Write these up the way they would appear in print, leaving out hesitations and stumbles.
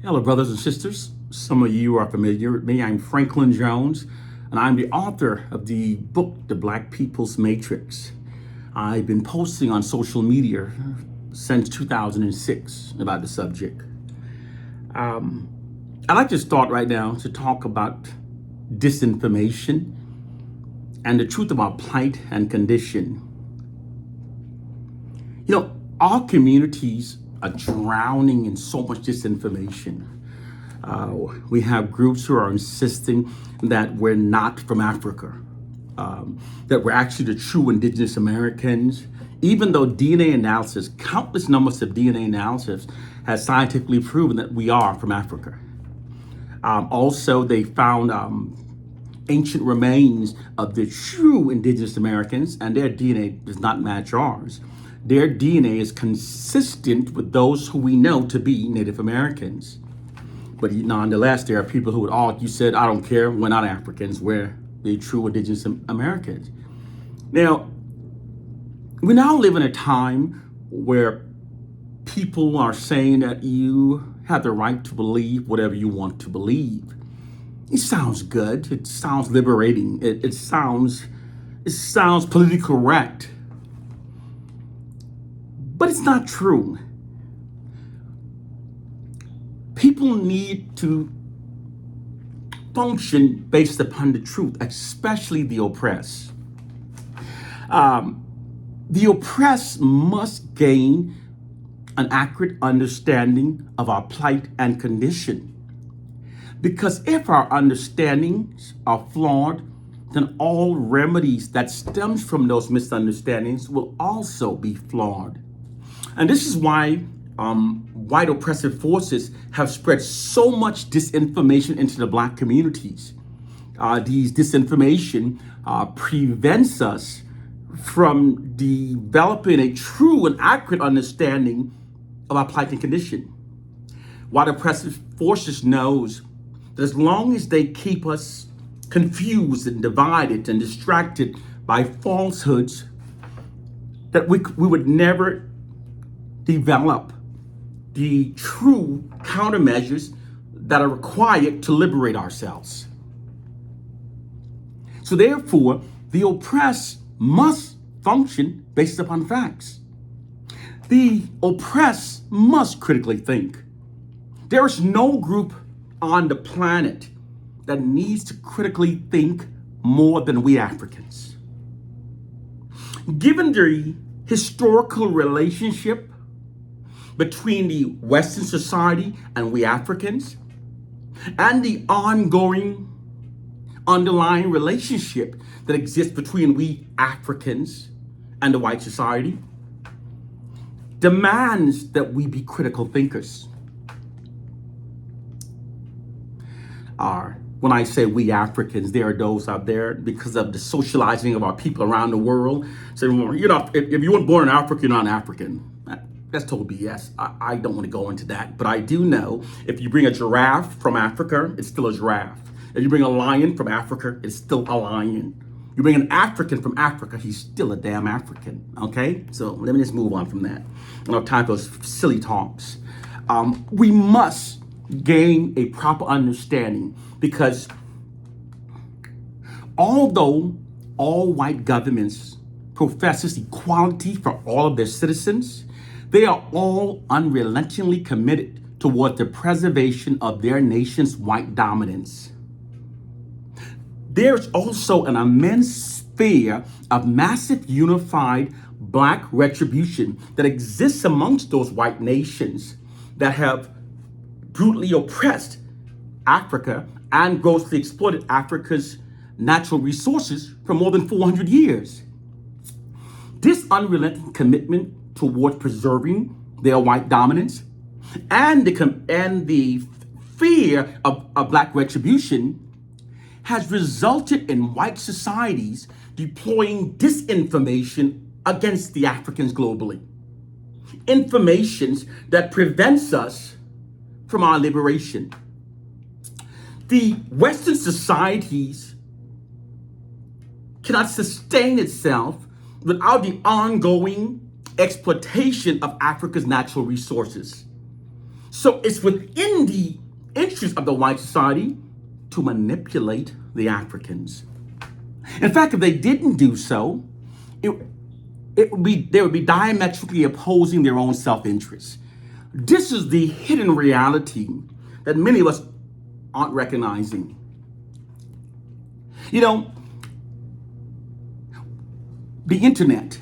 Hello, brothers and sisters. Some of you are familiar with me. I'm Franklin Jones, and I'm the author of the book, The Black People's Matrix. I've been posting on social media since 2006 about the subject. I'd like to start right now to talk about disinformation and the truth about plight and condition. You know, our communities are drowning in so much disinformation. We have groups who are insisting that we're not from Africa, that we're actually the true indigenous Americans, even though DNA analysis, countless numbers of DNA analysis, has scientifically proven that we are from Africa. Also, they found ancient remains of the true indigenous Americans, and their DNA does not match ours. Their DNA is consistent with those who we know to be Native Americans. But nonetheless, there are people who would argue, said, I don't care, we're not Africans, we're the true indigenous Americans. Now, we now live in a time where people are saying that you have the right to believe whatever you want to believe. It sounds good, it sounds liberating, it sounds politically correct. But it's not true. People need to function based upon the truth, especially the oppressed. The oppressed must gain an accurate understanding of our plight and condition. Because if our understandings are flawed, then all remedies that stems from those misunderstandings will also be flawed. And this is why white oppressive forces have spread so much disinformation into the Black communities. These disinformation prevents us from developing a true and accurate understanding of our plight and condition. White oppressive forces knows that as long as they keep us confused and divided and distracted by falsehoods, that we would never develop the true countermeasures that are required to liberate ourselves. So therefore, the oppressed must function based upon facts. The oppressed must critically think. There is no group on the planet that needs to critically think more than we Africans. Given the historical relationship between the Western society and we Africans, and the ongoing underlying relationship that exists between we Africans and the white society, demands that we be critical thinkers. When I say we Africans, there are those out there, because of the socializing of our people around the world, saying, well, you know, if you weren't born in Africa, you're not African. That's total BS. I don't want to go into that. But I do know if you bring a giraffe from Africa, it's still a giraffe. If you bring a lion from Africa, it's still a lion. You bring an African from Africa, he's still a damn African. Okay? So let me just move on from that. I don't have time for those silly talks. We must gain a proper understanding, because although all white governments professes equality for all of their citizens, they are all unrelentingly committed toward the preservation of their nation's white dominance. There's also an immense fear of massive unified Black retribution that exists amongst those white nations that have brutally oppressed Africa and grossly exploited Africa's natural resources for more than 400 years. This unrelenting commitment towards preserving their white dominance and the fear of Black retribution has resulted in white societies deploying disinformation against the Africans globally. Information that prevents us from our liberation. The Western societies cannot sustain itself without the ongoing exploitation of Africa's natural resources. So it's within the interest of the white society to manipulate the Africans. In fact, if they didn't do so, it, they would be diametrically opposing their own self-interest. This is the hidden reality that many of us aren't recognizing. You know, the internet.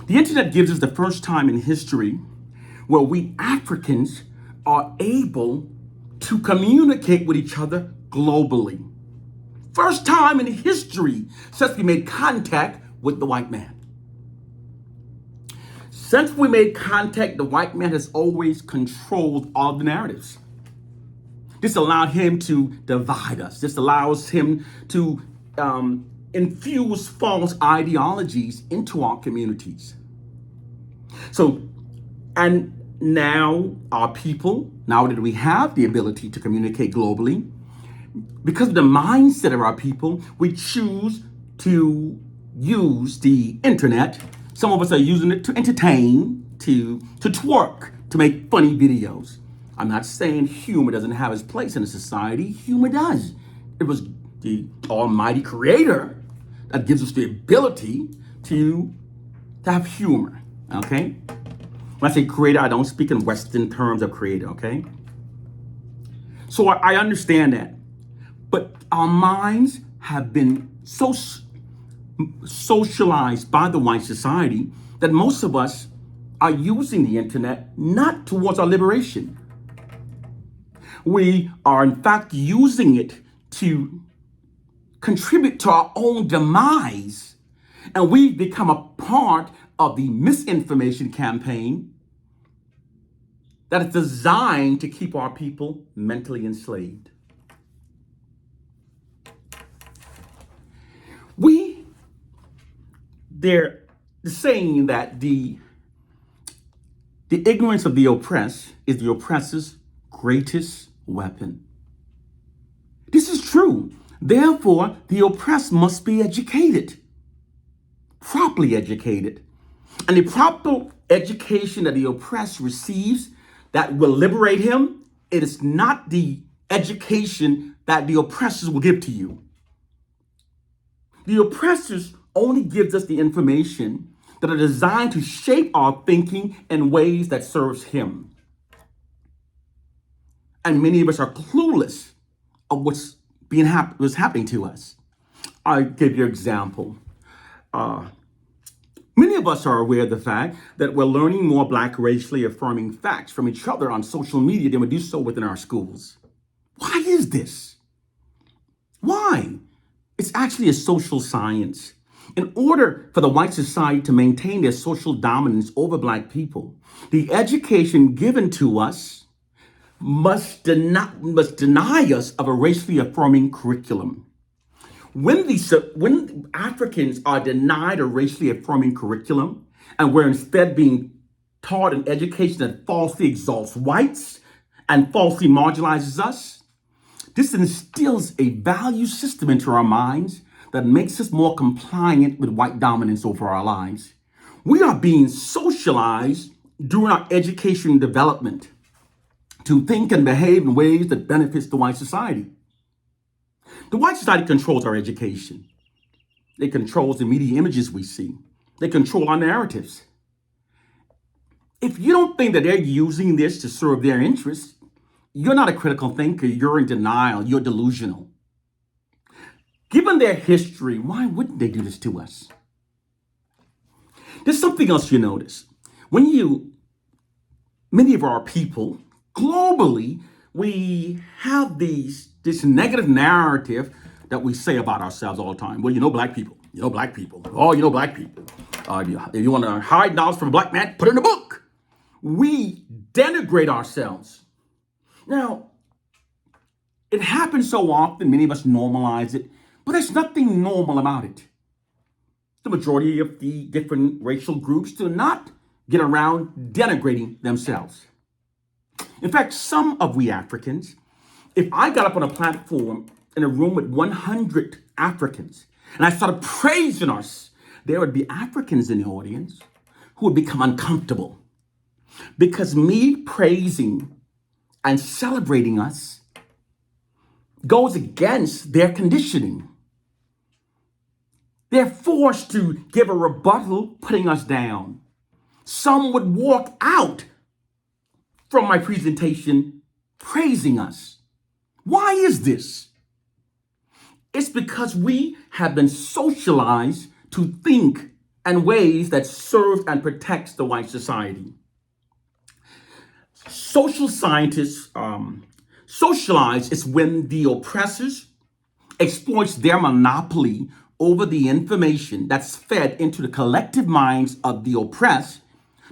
The internet gives us the first time in history where we Africans are able to communicate with each other globally. First time in history since we made contact with the white man. Since we made contact, the white man has always controlled all the narratives. This allowed him to divide us. This allows him to infuse false ideologies into our communities. So, and now our people, now that we have the ability to communicate globally, because of the mindset of our people, we choose to use the internet. Some of us are using it to entertain, to twerk, to make funny videos. I'm not saying humor doesn't have its place in a society. Humor does. It was the almighty creator that gives us the ability to have humor, okay? When I say creator, I don't speak in Western terms of creator, okay? So I understand that. But our minds have been so socialized by the white society that most of us are using the internet not towards our liberation. We are in fact using it to contribute to our own demise. And we've become a part of the misinformation campaign that is designed to keep our people mentally enslaved. They're saying that the ignorance of the oppressed is the oppressor's greatest weapon. This is true. Therefore, the oppressed must be educated, properly educated. And the proper education that the oppressed receives that will liberate him, it is not the education that the oppressors will give to you. The oppressors only gives us the information that are designed to shape our thinking in ways that serves him. And many of us are clueless of what's happening to us. I'll give you an example. Many of us are aware of the fact that we're learning more Black racially affirming facts from each other on social media than we do so within our schools. Why is this? Why? It's actually a social science. In order for the white society to maintain their social dominance over Black people, the education given to us must deny us of a racially affirming curriculum. When Africans are denied a racially affirming curriculum and we're instead being taught an education that falsely exalts whites and falsely marginalizes us, this instills a value system into our minds that makes us more compliant with white dominance over our lives. We are being socialized during our education and development to think and behave in ways that benefits the white society. The white society controls our education. It controls the media images we see. They control our narratives. If you don't think that they're using this to serve their interests, you're not a critical thinker. You're in denial. You're delusional. Given their history, why wouldn't they do this to us? There's something else you notice. Many of our people, globally, we have this negative narrative that we say about ourselves all the time. Well, Black people. Black people. Oh, Black people. If you want to hide knowledge from a Black man, put it in a book. We denigrate ourselves. Now, it happens so often, many of us normalize it, but there's nothing normal about it. The majority of the different racial groups do not get around denigrating themselves. In fact, some of we Africans, if I got up on a platform in a room with 100 Africans and I started praising us, there would be Africans in the audience who would become uncomfortable because me praising and celebrating us goes against their conditioning. They're forced to give a rebuttal, putting us down. Some would walk out from my presentation praising us. Why is this? It's because we have been socialized to think in ways that serve and protects the white society. Social scientists socialize is when the oppressors exploits their monopoly over the information that's fed into the collective minds of the oppressed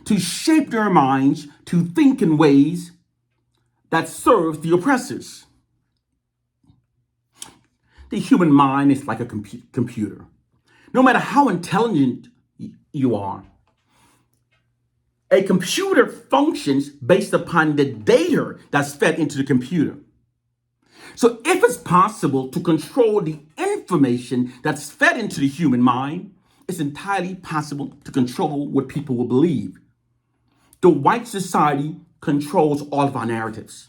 to shape their minds to think in ways that serve the oppressors. The human mind is like a computer. No matter how intelligent you are, a computer functions based upon the data that's fed into the computer. So if it's possible to control the information that's fed into the human mind, it's entirely possible to control what people will believe. The white society controls all of our narratives.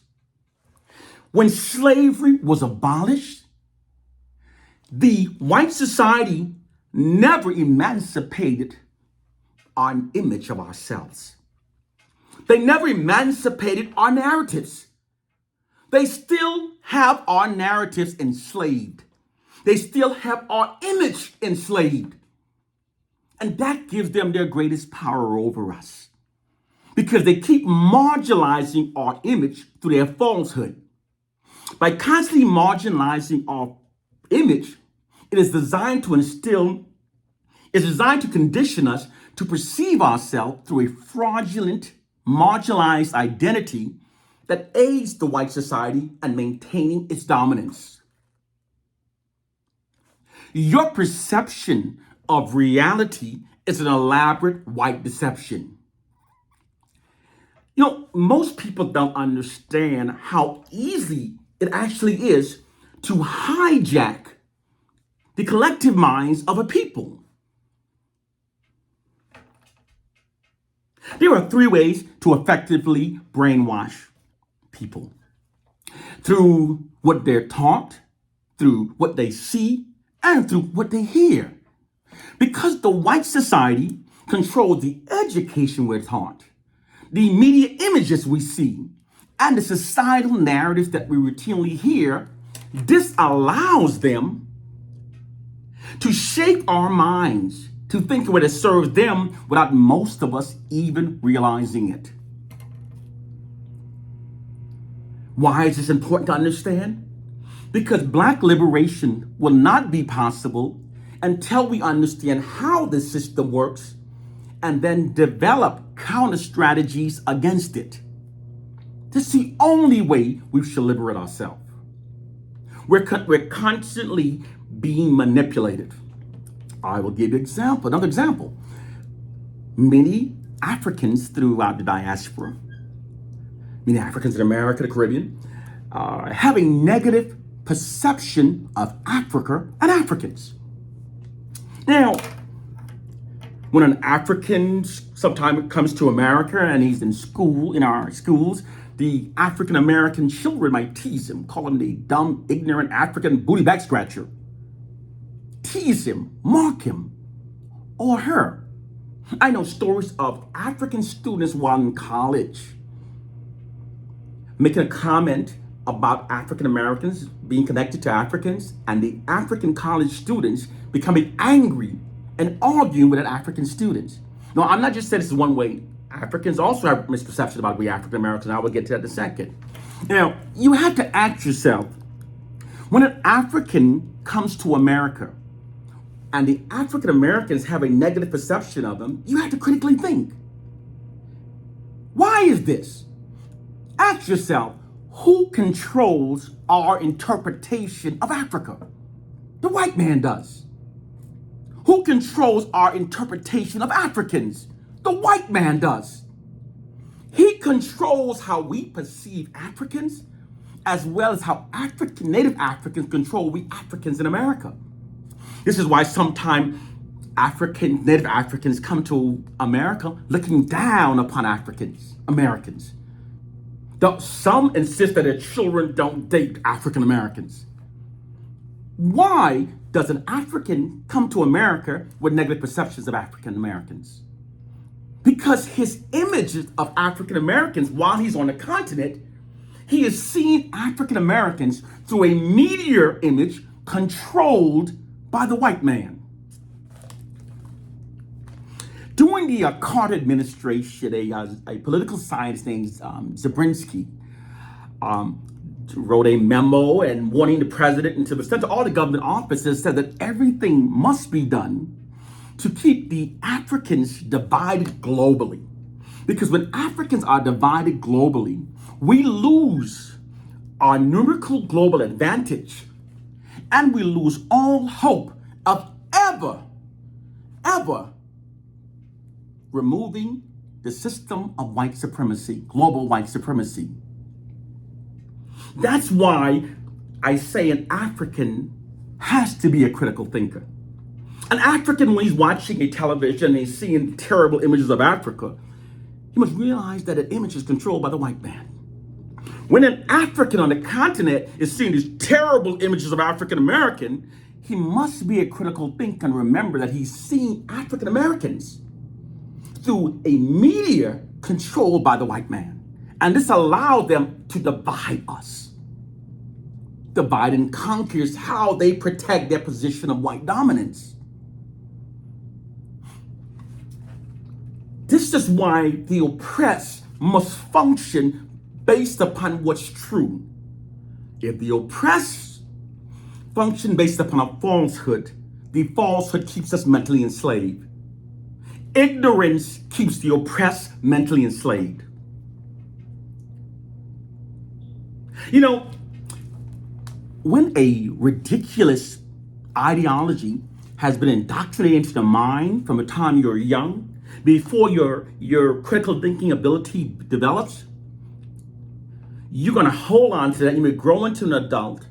When slavery was abolished, the white society never emancipated our image of ourselves. They never emancipated our narratives. They still have our narratives enslaved. They still have our image enslaved. And that gives them their greatest power over us because they keep marginalizing our image through their falsehood. By constantly marginalizing our image, it is designed to condition us to perceive ourselves through a fraudulent, marginalized identity that aids the white society in maintaining its dominance. Your perception of reality is an elaborate white deception. Most people don't understand how easy it actually is to hijack the collective minds of a people. There are 3 ways to effectively brainwash people: through what they're taught, through what they see, and through what they hear. Because the white society controls the education we're taught, the media images we see, and the societal narratives that we routinely hear, this allows them to shape our minds to think of what serves them without most of us even realizing it. Why is this important to understand? Because Black liberation will not be possible until we understand how the system works and then develop counter strategies against it. This is the only way we should liberate ourselves. We're constantly being manipulated. I will give you another example. Many Africans throughout the diaspora, many Africans in America, the Caribbean, have a negative perception of Africa and Africans. Now, when an African sometimes comes to America and he's in school, in our schools, the African American children might tease him, call him the dumb, ignorant African booty back scratcher. Tease him, mock him, or her. I know stories of African students while in college making a comment about African Americans being connected to Africans, and the African college students becoming angry and arguing with the African students. No, I'm not just saying this is one way. Africans also have misperceptions about we African Americans. I will get to that in a second. Now, you have to ask yourself, when an African comes to America and the African Americans have a negative perception of them, you have to critically think. Why is this? Ask yourself, who controls our interpretation of Africa? The white man does. Who controls our interpretation of Africans? The white man does. He controls how we perceive Africans, as well as how Native Africans control we Africans in America. This is why sometimes Native Africans come to America looking down upon Americans. Some insist that their children don't date African Americans. Why does an African come to America with negative perceptions of African Americans? Because his images of African Americans while he's on the continent, he has seen African Americans through a media image controlled by the white man. During the Carter administration, a political scientist named Zabrinsky wrote a memo and warning the president and to the center all the government offices, said that everything must be done to keep the Africans divided globally. Because when Africans are divided globally, we lose our numerical global advantage and we lose all hope of ever removing the system of white supremacy, global white supremacy. That's why I say an African has to be a critical thinker. An African, when he's watching a television and he's seeing terrible images of Africa, he must realize that an image is controlled by the white man. When an African on the continent is seeing these terrible images of African American, he must be a critical thinker and remember that he's seeing African Americans through a media controlled by the white man. And this allowed them to divide us. Divide and conquer is how they protect their position of white dominance. This is why the oppressed must function based upon what's true. If the oppressed function based upon a falsehood, the falsehood keeps us mentally enslaved. Ignorance keeps the oppressed mentally enslaved. You know, when a ridiculous ideology has been indoctrinated into the mind from the time you're young, before your critical thinking ability develops, you're going to hold on to that. You may grow into an adult.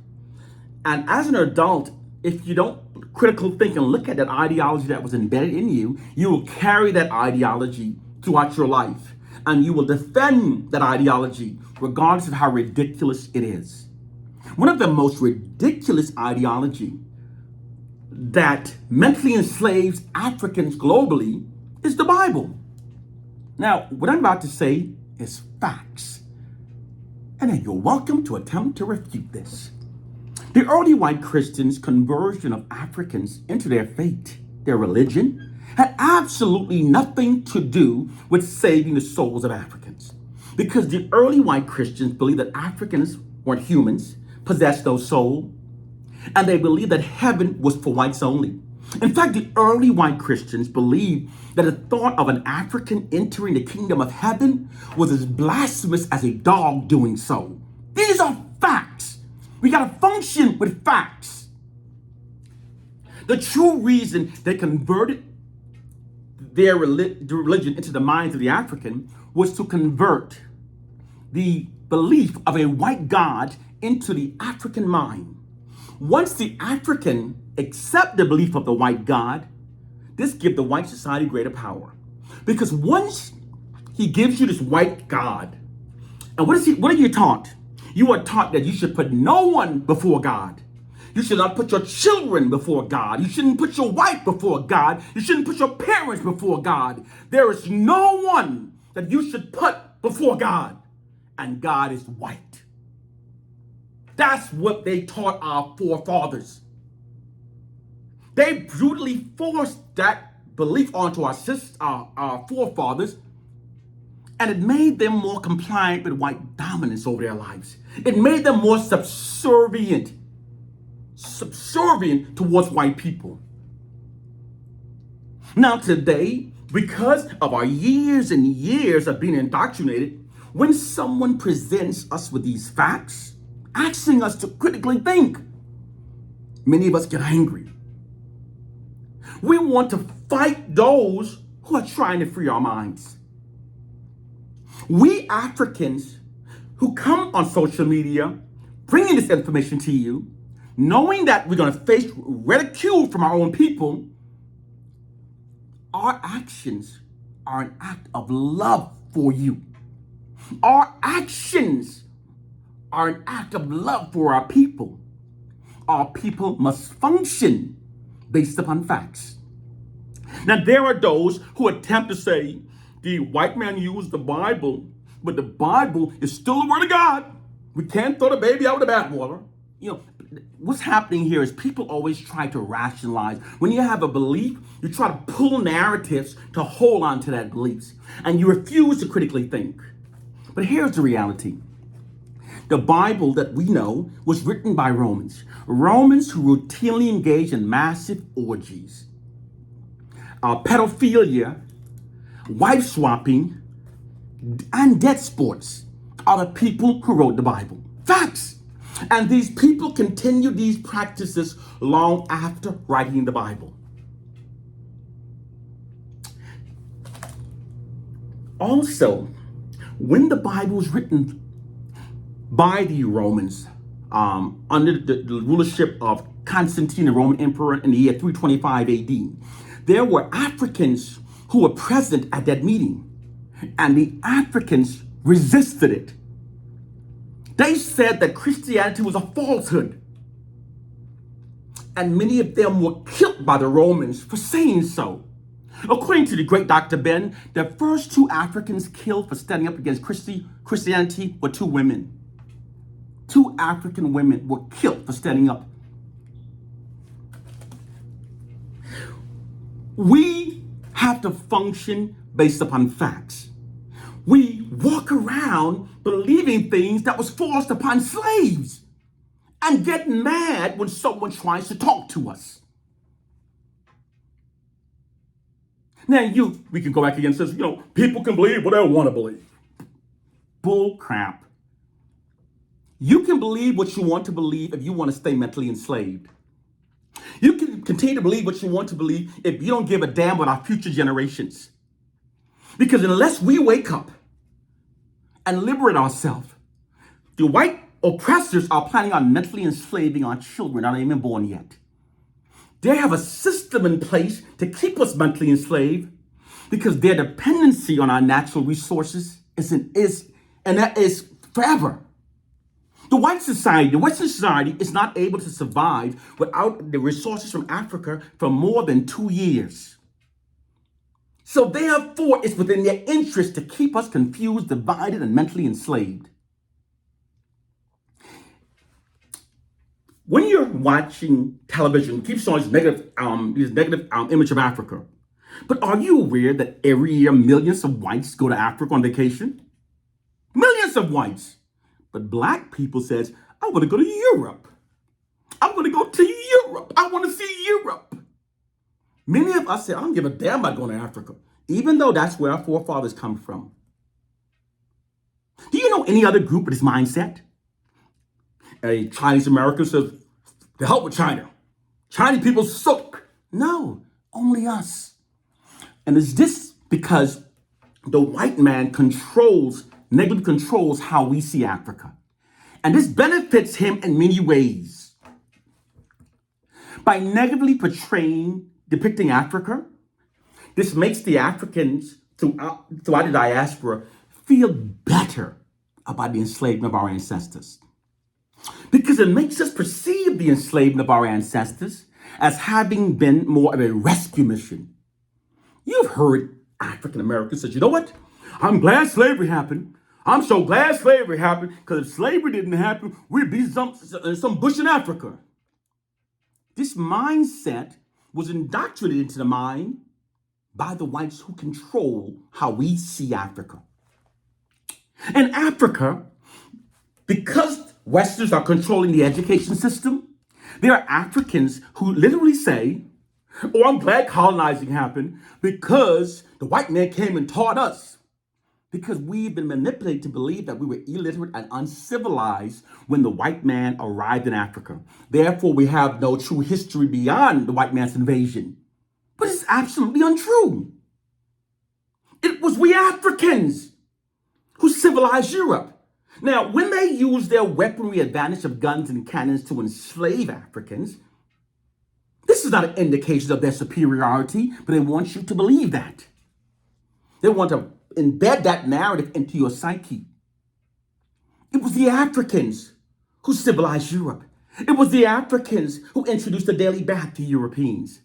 And as an adult, if you don't critical think and look at that ideology that was embedded in you, you will carry that ideology throughout your life. And you will defend that ideology regardless of how ridiculous it is. One of the most ridiculous ideology that mentally enslaves Africans globally is the Bible. Now, what I'm about to say is facts. And then you're welcome to attempt to refute this. The early white Christians' conversion of Africans into their faith, their religion, had absolutely nothing to do with saving the souls of Africans. Because the early white Christians believed that Africans weren't humans, possessed no soul, and they believed that heaven was for whites only. In fact, the early white Christians believed that the thought of an African entering the kingdom of heaven was as blasphemous as a dog doing so. These are facts. We got to function with facts. The true reason they converted their religion into the minds of the African was to convert the belief of a white God into the African mind. Once the African accept the belief of the white God, this gives the white society greater power. Because once he gives you this white God, and what are you taught? You are taught that you should put no one before God. You should not put your children before God. You shouldn't put your wife before God. You shouldn't put your parents before God. There is no one that you should put before God. And God is white. That's what they taught our forefathers. They brutally forced that belief onto our forefathers, and it made them more compliant with white dominance over their lives. It made them more subservient towards white people. Now today, because of our years and years of being indoctrinated, when someone presents us with these facts, asking us to critically think, many of us get angry. We want to fight those who are trying to free our minds. We Africans who come on social media, bringing this information to you, knowing that we're going to face ridicule from our own people, our actions are an act of love for you. Our actions are an act of love for our people. Our people must function based upon facts. Now, there are those who attempt to say the white man used the Bible, but the Bible is still the Word of God. We can't throw the baby out with the bathwater. You know, what's happening here is people always try to rationalize. When you have a belief, you try to pull narratives to hold on to that belief, and you refuse to critically think. But here's the reality. The Bible that we know was written by Romans. Romans who routinely engage in massive orgies, pedophilia, wife swapping, and death sports are the people who wrote the Bible. Facts. And these people continue these practices long after writing the Bible. Also, when the Bible was written by the Romans, under the rulership of Constantine, the Roman emperor, in the year 325 AD, there were Africans who were present at that meeting, and the Africans resisted it. They said that Christianity was a falsehood, and many of them were killed by the Romans for saying so. According to the great Dr. Ben, the first two Africans killed for standing up against Christianity were two women. Two African women were killed for standing up. We have to function based upon facts. We walk around believing things that was forced upon slaves and get mad when someone tries to talk to us. Now we can go back again and say, people can believe what they want to believe. Bull crap. You can believe what you want to believe if you want to stay mentally enslaved. You can continue to believe what you want to believe if you don't give a damn about our future generations. Because unless we wake up and liberate ourselves, the white oppressors are planning on mentally enslaving our children that aren't even born yet. They have a system in place to keep us mentally enslaved because their dependency on our natural resources is forever. The white society, the Western society, is not able to survive without the resources from Africa for more than 2 years. So therefore, it's within their interest to keep us confused, divided, and mentally enslaved. When you're watching television, keep showing this negative image of Africa. But are you aware that every year millions of whites go to Africa on vacation? Millions of whites. But black people says, I want to go to Europe. I want to go to Europe. I want to see Europe. Many of us say, I don't give a damn about going to Africa, even though that's where our forefathers come from. Do you know any other group with this mindset? A Chinese American says, the hell with China. Chinese people suck. No, only us. And is this because the white man negatively controls how we see Africa? And this benefits him in many ways. By negatively depicting Africa, this makes the Africans throughout the diaspora feel better about the enslavement of our ancestors. Because it makes us perceive the enslavement of our ancestors as having been more of a rescue mission. You've heard African Americans say, you know what? I'm glad slavery happened. I'm so glad slavery happened, because if slavery didn't happen, we'd be some bush in Africa. This mindset was indoctrinated into the mind by the whites who control how we see Africa. In Africa, because Westerns are controlling the education system, there are Africans who literally say, oh, I'm glad colonizing happened because the white man came and taught us. Because we've been manipulated to believe that we were illiterate and uncivilized when the white man arrived in Africa. Therefore, we have no true history beyond the white man's invasion. But it's absolutely untrue. It was we Africans who civilized Europe. Now, when they use their weaponry advantage of guns and cannons to enslave Africans, this is not an indication of their superiority, but they want you to believe that. They want to embed that narrative into your psyche. was the Africans who civilized Europe. It was the Africans who introduced the daily bath to Europeans.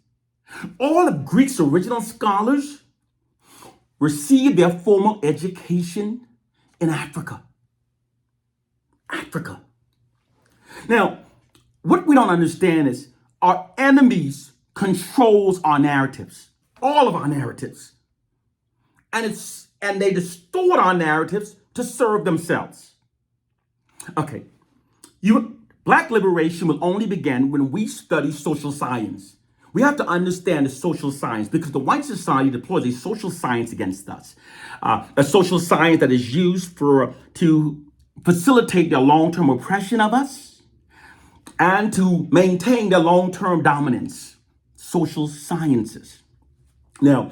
All of Greece's original scholars received their formal education in Africa. Africa. Now, what we don't understand is our enemies controls our narratives, all of our narratives. And they distort our narratives to serve themselves. Okay, Black liberation will only begin when we study social science. We have to understand the social science because the white society deploys a social science against us. A social science that is used to facilitate their long-term oppression of us and to maintain their long-term dominance. Social sciences. Now,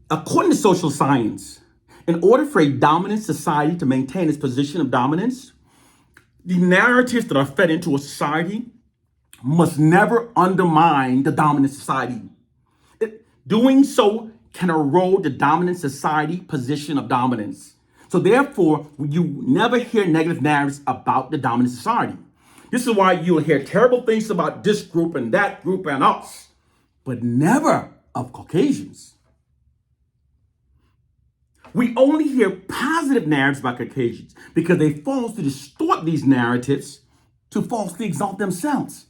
according to social science, in order for a dominant society to maintain its position of dominance, the narratives that are fed into a society must never undermine the dominant society. Doing so can erode the dominant society position of dominance. So therefore, you never hear negative narratives about the dominant society. This is why you'll hear terrible things about this group and that group and us, but never of Caucasians. We only hear positive narratives about Caucasians because they falsely distort these narratives to falsely exalt themselves.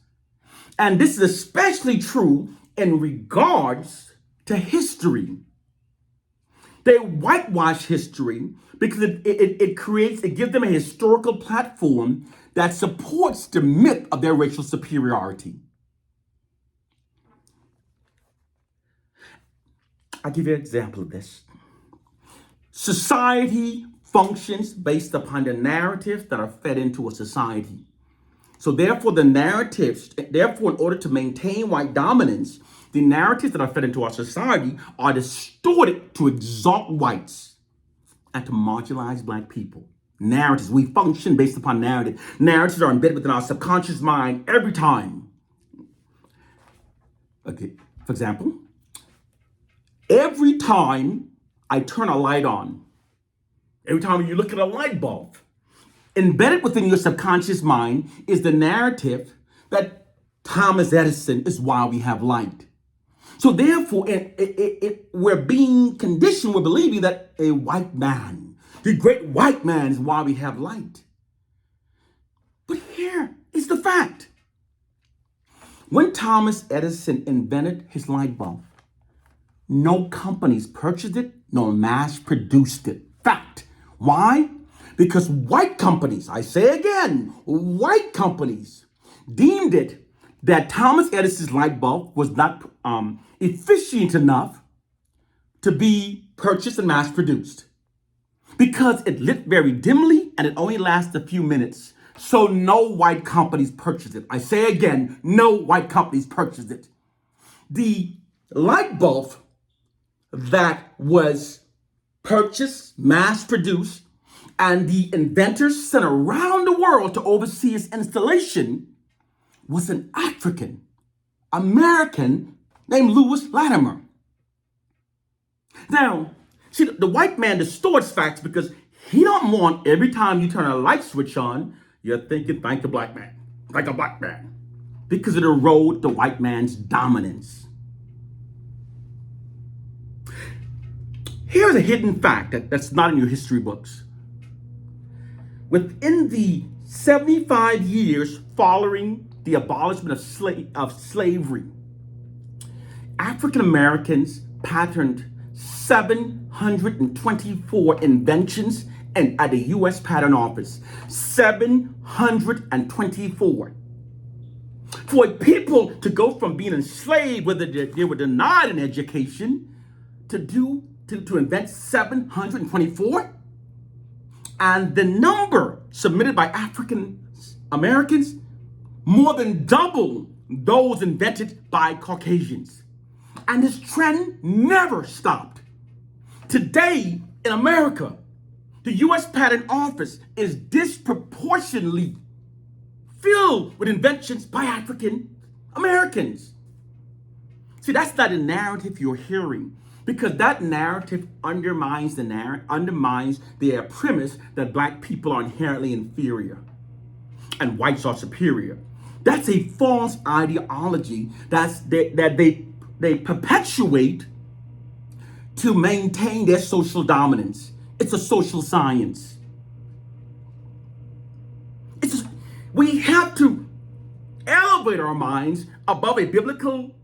And this is especially true in regards to history. They whitewash history because it gives them a historical platform that supports the myth of their racial superiority. I'll give you an example of this. Society functions based upon the narratives that are fed into a society. So therefore, in order to maintain white dominance, the narratives that are fed into our society are distorted to exalt whites and to marginalize Black people. Narratives, we function based upon narrative. Narratives are embedded within our subconscious mind every time. Okay, for example, every time I turn a light on, every time you look at a light bulb, embedded within your subconscious mind is the narrative that Thomas Edison is why we have light. So therefore, we're being conditioned, we're believing that a white man, the great white man is why we have light. But here is the fact. When Thomas Edison invented his light bulb, no companies purchased it, nor mass produced it. Fact. Why? Because white companies, I say again, white companies deemed it that Thomas Edison's light bulb was not efficient enough to be purchased and mass produced. Because it lit very dimly and it only lasted a few minutes. So no white companies purchased it. I say again, no white companies purchased it. The light bulb that was purchased, mass produced, and the inventors sent around the world to oversee its installation was an African American named Lewis Latimer. Now, see, the white man distorts facts because he don't want every time you turn a light switch on, you're thinking, thank a black man, like a black man, because it erodes the white man's dominance. Here's a hidden fact that's not in your history books. Within the 75 years following the abolishment of slavery, African Americans patterned 724 inventions at the U.S. Patent Office. 724. For a people to go from being enslaved, whether they were denied an education, to invent 724? And the number submitted by African Americans more than double those invented by Caucasians. And this trend never stopped. Today in America, the U.S. Patent Office is disproportionately filled with inventions by African Americans. See, that's not a narrative you're hearing because that narrative undermines undermines their premise that black people are inherently inferior and whites are superior. That's a false ideology that they perpetuate to maintain their social dominance. It's a social science. We have to elevate our minds above a biblical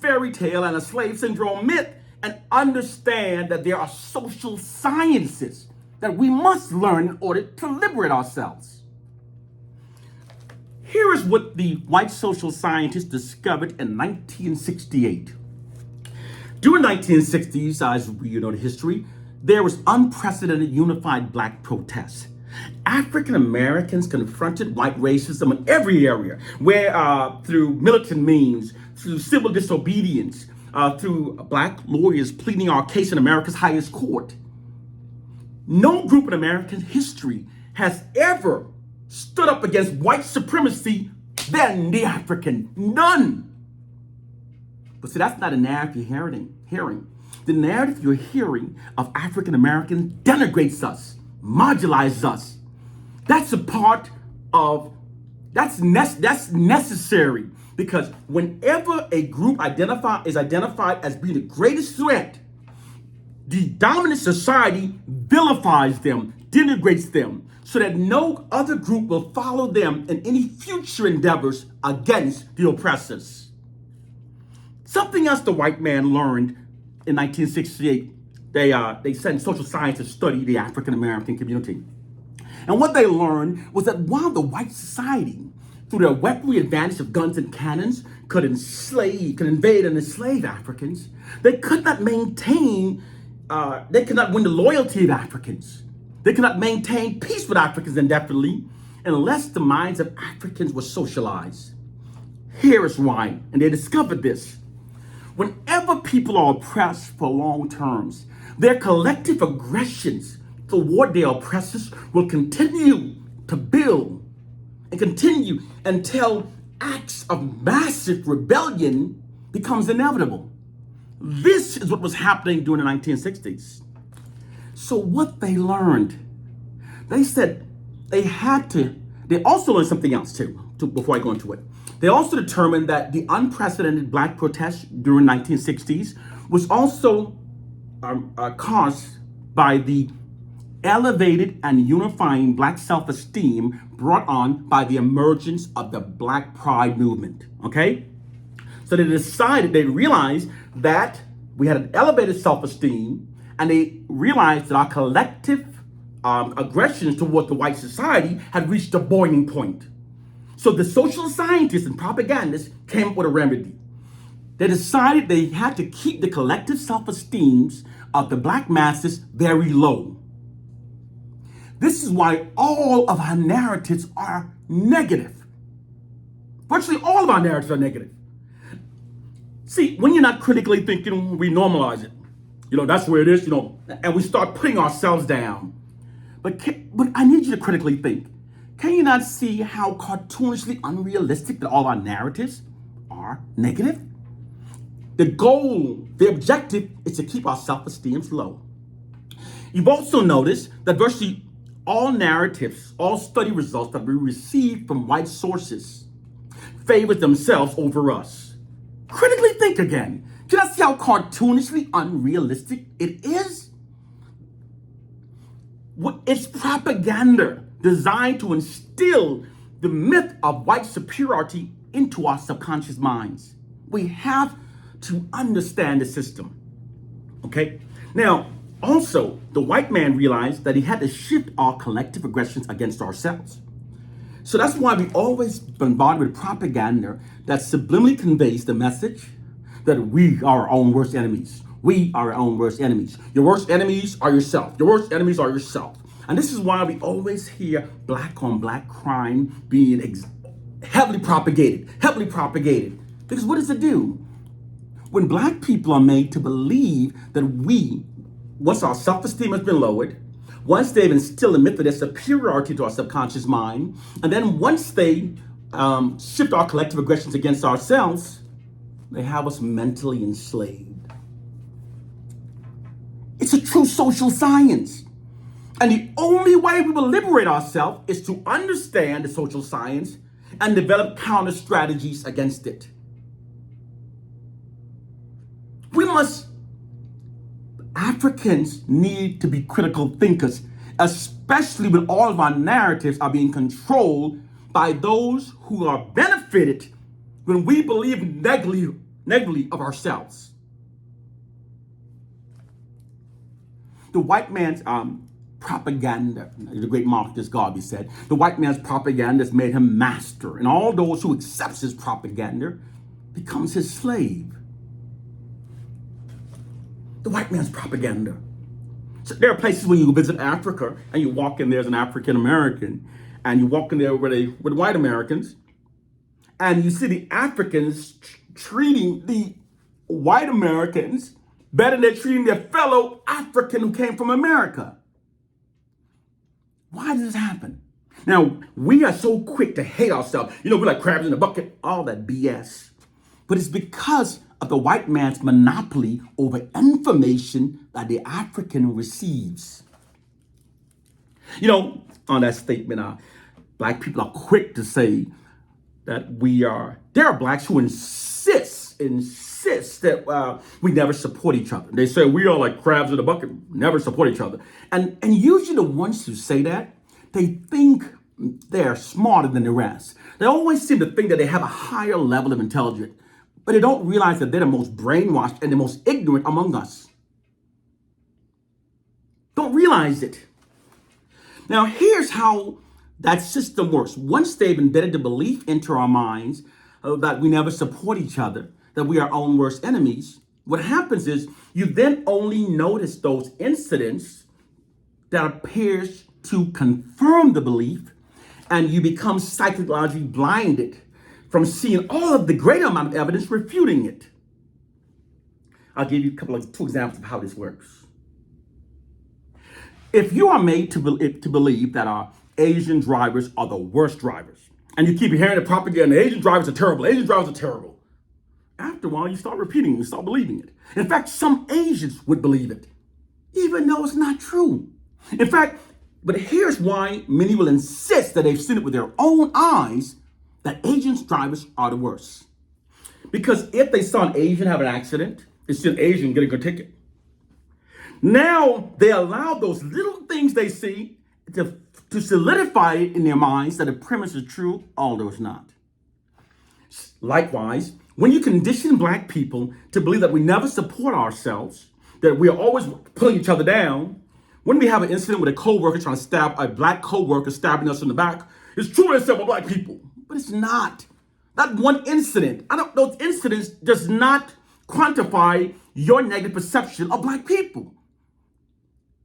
fairy tale and a slave syndrome myth and understand that there are social sciences that we must learn in order to liberate ourselves. Here is what the white social scientists discovered in 1968. During the 1960s, as you know the history, there was unprecedented unified black protests. African Americans confronted white racism in every area, where through militant means, through civil disobedience, through black lawyers pleading our case in America's highest court. No group in American history has ever stood up against white supremacy than the African. None. But see, that's not a narrative you're hearing. The narrative you're hearing of African Americans denigrates us, marginalizes us. That's a part of, that's necessary, because whenever a group is identified as being the greatest threat, the dominant society vilifies them, denigrates them, so that no other group will follow them in any future endeavors against the oppressors. Something else the white man learned in 1968, they sent social science to study the African American community. And what they learned was that while the white society, through their weaponry advantage of guns and cannons, could invade and enslave Africans, they could not win the loyalty of Africans. They could not maintain peace with Africans indefinitely unless the minds of Africans were socialized. Here is why, and they discovered this. Whenever people are oppressed for long terms, their collective aggressions toward their oppressors will continue to build and continue until acts of massive rebellion becomes inevitable. This is what was happening during the 1960s. So what they learned, they said they also learned something else too, before I go into it. They also determined that the unprecedented black protests during the 1960s was also caused by the elevated and unifying black self-esteem brought on by the emergence of the Black Pride movement, okay? So they realized that we had an elevated self-esteem, and they realized that our collective aggressions toward the white society had reached a boiling point. So the social scientists and propagandists came up with a remedy. They decided they had to keep the collective self-esteems of the black masses very low. This is why all of our narratives are negative. Virtually all of our narratives are negative. See, when you're not critically thinking, we normalize it. That's where it is, and we start putting ourselves down. But I need you to critically think. Can you not see how cartoonishly unrealistic that all our narratives are negative? The objective is to keep our self-esteem low. You've also noticed that virtually all narratives, all study results that we receive from white sources favor themselves over us. Critically think again. Can I see how cartoonishly unrealistic it is? It's propaganda designed to instill the myth of white superiority into our subconscious minds. We have to understand the system, okay? Now, also, the white man realized that he had to shift our collective aggressions against ourselves. So that's why we always bombard with propaganda that subliminally conveys the message that we are our own worst enemies. We are our own worst enemies. Your worst enemies are yourself. Your worst enemies are yourself. And this is why we always hear black on black crime being heavily propagated. Because what does it do? When black people are made to believe that once our self-esteem has been lowered, once they've instilled a myth of their superiority to our subconscious mind, and then once they shift our collective aggressions against ourselves, they have us mentally enslaved. It's a true social science. And the only way we will liberate ourselves is to understand the social science and develop counter strategies against it. Africans need to be critical thinkers, especially when all of our narratives are being controlled by those who are benefited when we believe negatively of ourselves. The white man's propaganda, the great Marcus Garvey said, the white man's propaganda has made him master, and all those who accepts his propaganda becomes his slave. The white man's propaganda. So there are places when you visit Africa and you walk in there as an African American, and you walk in there with white Americans, and you see the Africans treating the white Americans better than they're treating their fellow African who came from America. Why does this happen? Now, we are so quick to hate ourselves. We're like crabs in a bucket, all that BS. But it's because of the white man's monopoly over information that the African receives. On that statement, black people are quick to say that there are blacks who insist that we never support each other. They say we are like crabs in a bucket, never support each other. And usually the ones who say that, they think they're smarter than the rest. They always seem to think that they have a higher level of intelligence, but they don't realize that they're the most brainwashed and the most ignorant among us. Don't realize it. Now, here's how that system works. Once they've embedded the belief into our minds that we never support each other, that we are our own worst enemies, what happens is you then only notice those incidents that appears to confirm the belief, and you become psychologically blinded from seeing all of the greater amount of evidence refuting it. I'll give you two examples of how this works. If you are made to believe that our Asian drivers are the worst drivers, and you keep hearing the propaganda, Asian drivers are terrible, after a while you start repeating it, you start believing it. In fact, some Asians would believe it, even though it's not true. In fact, but here's why many will insist that they've seen it with their own eyes, that Asian drivers are the worst. Because if they saw an Asian have an accident, they see an Asian get a good ticket. Now they allow those little things they see to solidify it in their minds that the premise is true, although it's not. Likewise, when you condition black people to believe that we never support ourselves, that we are always pulling each other down, when we have an incident with a co-worker trying to stab a black co-worker, stabbing us in the back, it's true they said we're black people, but it's not. That one incident, those incidents does not quantify your negative perception of black people.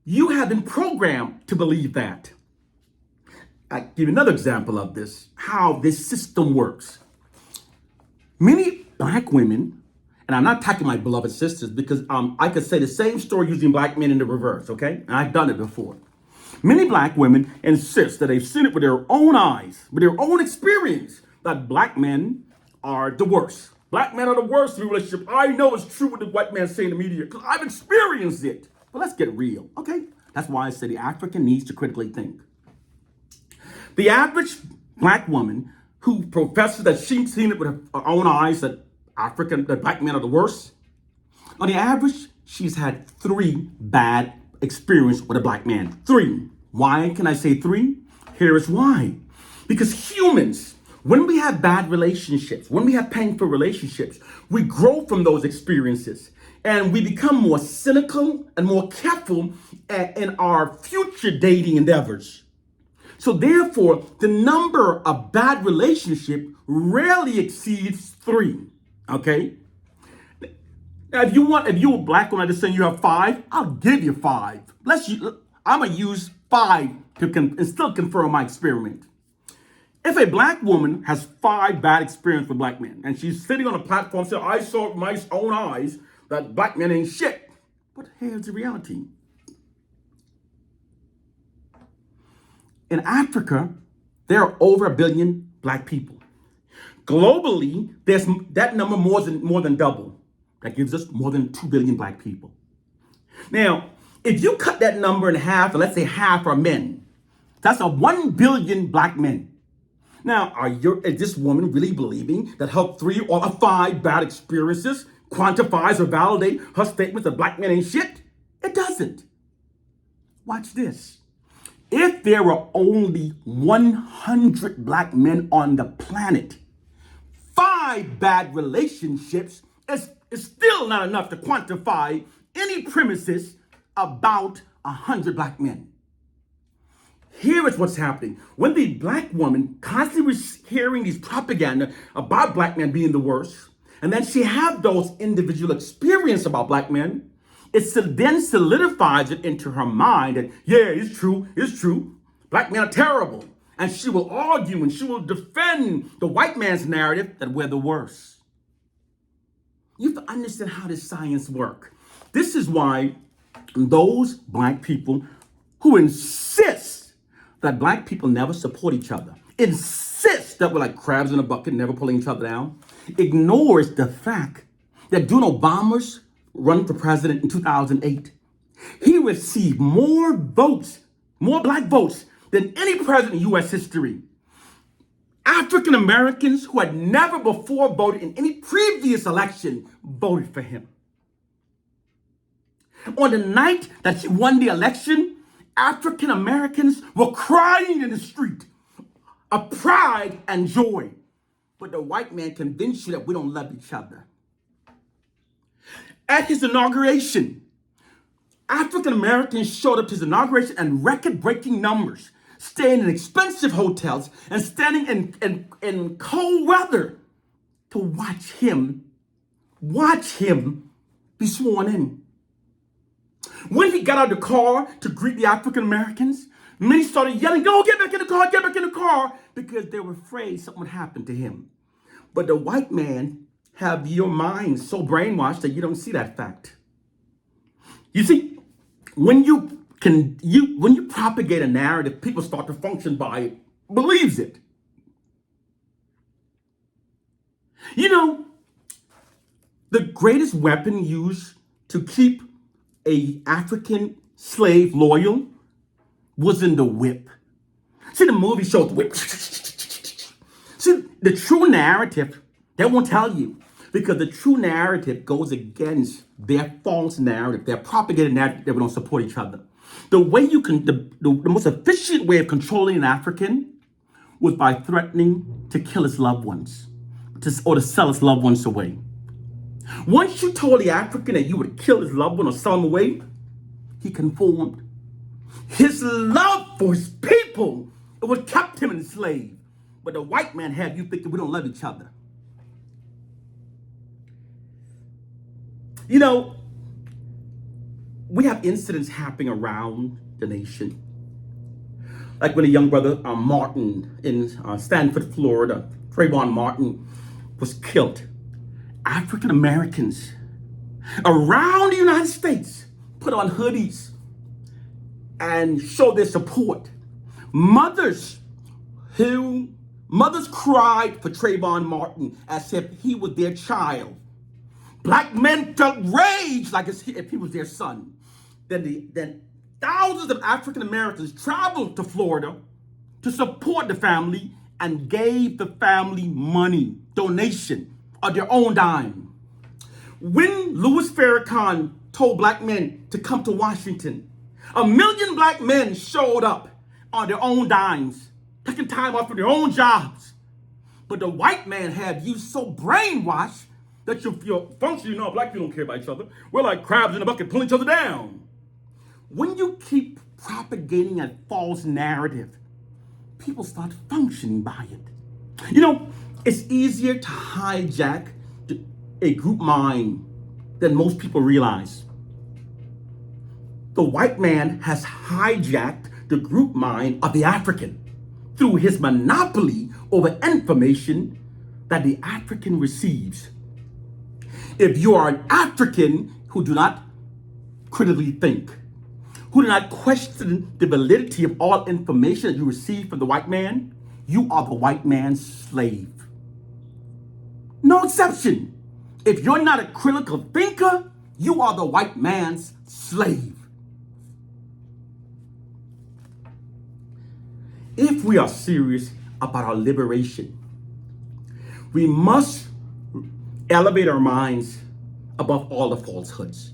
You have been programmed to believe that. I give you another example of this, how this system works. Many black women, and I'm not attacking my beloved sisters because I could say the same story using black men in the reverse, okay? And I've done it before. Many black women insist that they've seen it with their own eyes, with their own experience, that black men are the worst. Black men are the worst in the relationship. I know it's true what the white man say in the media because I've experienced it. But let's get real, okay? That's why I say the African needs to critically think. The average black woman who professes that she's seen it with her own eyes that black men are the worst, on the average, she's had 3 bad experiences with a black man. 3. Why can I say 3? Here is why. Because humans, when we have bad relationships, when we have painful relationships, we grow from those experiences and we become more cynical and more careful in our future dating endeavors. So therefore, the number of bad relationships rarely exceeds 3, okay? Now, if you're a black woman, I just saying you have 5, I'll give you 5. I'm gonna use 5 and still confirm my experiment. If a black woman has 5 bad experiences with black men, and she's sitting on a platform saying, I saw with my own eyes that black men ain't shit. But here's the reality. In Africa, there are over 1 billion black people. Globally, there's that number more than double. That gives us more than 2 billion black people. Now, If you cut that number in half, and let's say half are men, that's 1 billion black men. Now, is this woman really believing that her 3 or 5 bad experiences quantifies or validate her statement that black men ain't shit? It doesn't. Watch this. If there were only 100 black men on the planet, 5 bad relationships is still not enough to quantify any premises about 100 black men. Here is what's happening. When the black woman constantly was hearing these propaganda about black men being the worst, and then she had those individual experiences about black men, it then solidifies it into her mind that, yeah, it's true. Black men are terrible. And she will argue and she will defend the white man's narrative that we're the worst. You have to understand how this science works. This is why those black people who insist that black people never support each other, insist that we're like crabs in a bucket, never pulling each other down, ignores the fact that during Obama's run for president in 2008, he received more votes, more black votes than any president in U.S. history. African Americans who had never before voted in any previous election voted for him. On the night that he won the election, African Americans were crying in the street of pride and joy. But the white man convinced you that we don't love each other. At his inauguration, African Americans showed up to his inauguration in record-breaking numbers, staying in expensive hotels and standing in cold weather to watch him be sworn in. When he got out of the car to greet the African Americans, many started yelling, "Go, get back in the car," because they were afraid something would happen to him. But the white man have your mind so brainwashed that you don't see that fact. You see, when you propagate a narrative, people start to function by it, believes it. You know, the greatest weapon used to keep a African slave loyal wasn't the whip. See, the movie shows the whip. See, the true narrative, they won't tell you, because the true narrative goes against their false narrative, their propagated narrative that we don't support each other. The way the most efficient way of controlling an African was by threatening to kill his loved ones, or to sell his loved ones away. Once you told the African that you would kill his loved one or sell him away, he conformed. His love for his people, it would kept him enslaved. But the white man had you thinking we don't love each other. You know, we have incidents happening around the nation. Like when a young brother, Martin, in Stanford, Florida, Trayvon Martin, was killed. African Americans around the United States put on hoodies and show their support. Mothers cried for Trayvon Martin as if he was their child. Black men felt rage like if he was their son. Then thousands of African Americans traveled to Florida to support the family and gave the family money, donation, of their own dime. When Louis Farrakhan told black men to come to Washington, 1 million black men showed up on their own dimes, taking time off from their own jobs. But the white man had you so brainwashed that you feel functionally, black people don't care about each other. We're like crabs in a bucket pulling each other down. When you keep propagating a false narrative, people start functioning by it. You know, it's easier to hijack a group mind than most people realize. The white man has hijacked the group mind of the African through his monopoly over information that the African receives. If you are an African who do not critically think, who do not question the validity of all information that you receive from the white man, you are the white man's slave. No exception. If you're not a critical thinker, you are the white man's slave. If we are serious about our liberation, we must elevate our minds above all the falsehoods.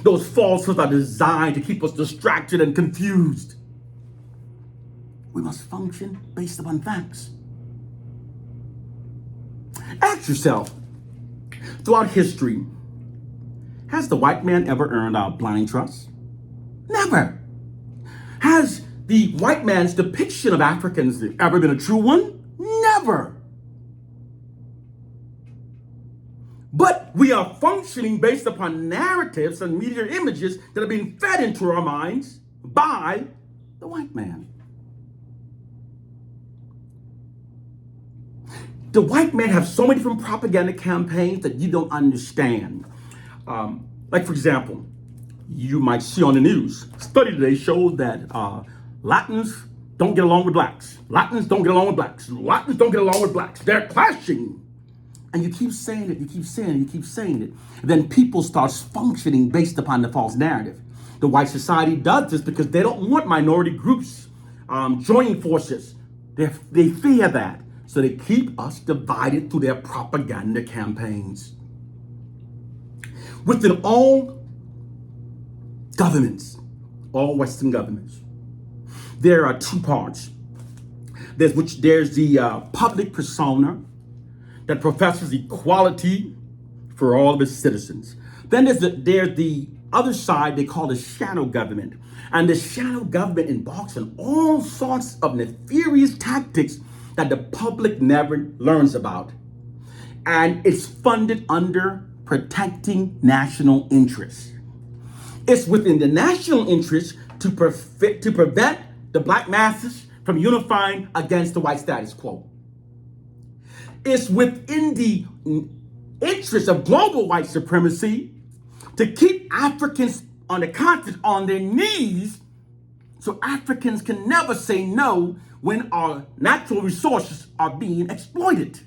Those falsehoods are designed to keep us distracted and confused. We must function based upon facts. Ask yourself, throughout history, has the white man ever earned our blind trust? Never. Has the white man's depiction of Africans ever been a true one? Never. But we are functioning based upon narratives and media images that are being fed into our minds by the white man. The white men have so many different propaganda campaigns that you don't understand. Like, for example, you might see on the news, a study today showed that Latins don't get along with blacks. Latins don't get along with blacks. Latins don't get along with blacks. They're clashing. And you keep saying it, you keep saying it, you keep saying it. And then people start functioning based upon the false narrative. The white society does this because they don't want minority groups joining forces. They fear that. So they keep us divided through their propaganda campaigns. Within all governments, all Western governments, there are two parts. There's the public persona that professes equality for all of its citizens. Then there's the other side they call the shadow government. And the shadow government embarks on all sorts of nefarious tactics that the public never learns about. And it's funded under protecting national interests. It's within the national interest to prevent the black masses from unifying against the white status quo. It's within the interest of global white supremacy to keep Africans on the continent on their knees so Africans can never say no when our natural resources are being exploited.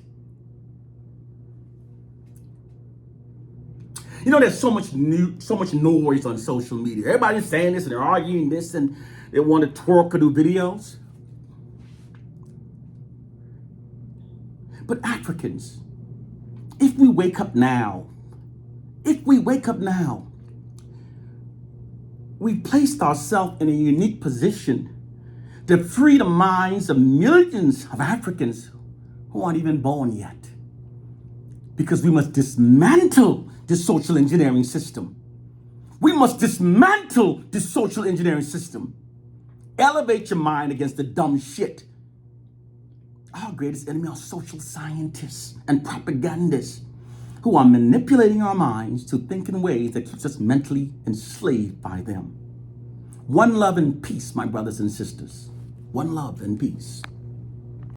You know, there's so much noise on social media. Everybody's saying this and they're arguing this and they want to twerk or do videos. But Africans, if we wake up now, we've placed ourselves in a unique position to free the minds of millions of Africans who aren't even born yet. Because we must dismantle this social engineering system. We must dismantle this social engineering system. Elevate your mind against the dumb shit. Our greatest enemy are social scientists and propagandists who are manipulating our minds to think in ways that keeps us mentally enslaved by them. One love and peace, my brothers and sisters. One love and peace.